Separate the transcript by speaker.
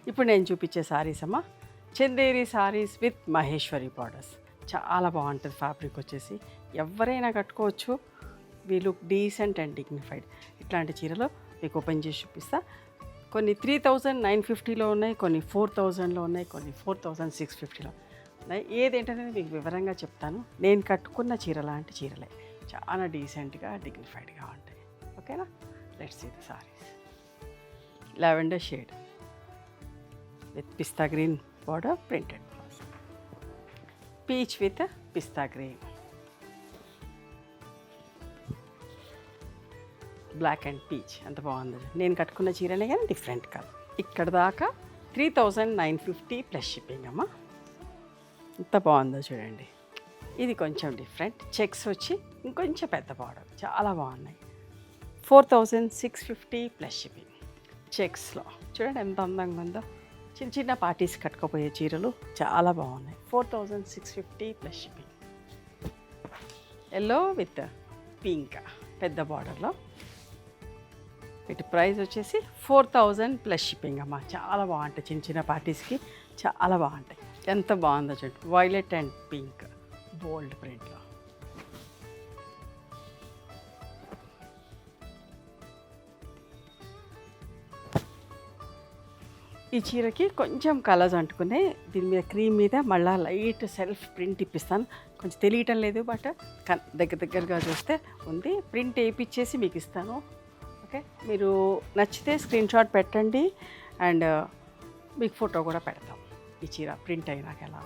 Speaker 1: ఇప్పుడు నేను చూపించే సారీస్ అమ్మ చందేరి సారీస్ విత్ మహేశ్వరి బార్డర్స్. చాలా బాగుంటుంది. ఫ్యాబ్రిక్ వచ్చేసి ఎవరైనా కట్టుకోవచ్చు. We look decent and dignified. ఇట్లాంటి చీరలు మీకు ఓపెన్ చేసి చూపిస్తా. కొన్ని 3950లో ఉన్నాయి, కొన్ని 4000లో ఉన్నాయి, కొన్ని 4650లో ఉన్నాయి. ఏదేంటనేది మీకు వివరంగా చెప్తాను. నేను కట్టుకున్న చీర లాంటి చీరలే, చాలా డీసెంట్గా డిగ్నిఫైడ్గా ఉంటాయి. ఓకేనా? Let's see the saris. Lavender shade with pista green border printed blouse. Peach with a pista green. Black and peach ఎంత బాగుంది. నేను కట్టుకున్న చీరనే కానీ డిఫరెంట్ కలర్. ఇక్కడ దాకా 3950 ప్లస్ షిప్పింగ్ అమ్మ. ఎంత బాగుందో చూడండి. ఇది కొంచెం డిఫరెంట్. చెక్స్ వచ్చి ఇంకొంచెం పెద్ద బార్డర్, చాలా బాగున్నాయి. 4650 ప్లస్ షిప్పింగ్. చెక్స్లో చూడండి ఎంత అందంగా ఉందో. చిన్న చిన్న పార్టీస్ కట్టుకోపోయే చీరలు చాలా బాగున్నాయి. 4650 plus shipping. Yellow with pink పెద్ద బార్డర్లో. వీటి ప్రైస్ వచ్చేసి 4000 ప్లస్ షిప్పింగ్ అమ్మ. చాలా బాగుంటాయి, చిన్న చిన్న పార్టీస్కి చాలా బాగుంటాయి. ఎంత బాగుందో చూడండి. వైలెట్ అండ్ పింక్ బోల్డ్ ప్రింట్లో. ఈ చీరకి కొంచెం కలర్స్ అంటుకునే, దీని మీద క్రీమ్ మీద మళ్ళీ లైట్ సెల్ఫ్ ప్రింట్ ఇప్పిస్తాను. కొంచెం తెలియటం లేదు, బట్ దగ్గరగా చూస్తే ఉంది. ప్రింట్ వేయించేసి మీకు ఇస్తాను. ఓకే, మీరు నచ్చితే స్క్రీన్ షాట్ పెట్టండి అండ్ మీకు ఫోటో కూడా పెడతాం. ఈ చీర ప్రింట్ అయినాక ఎలా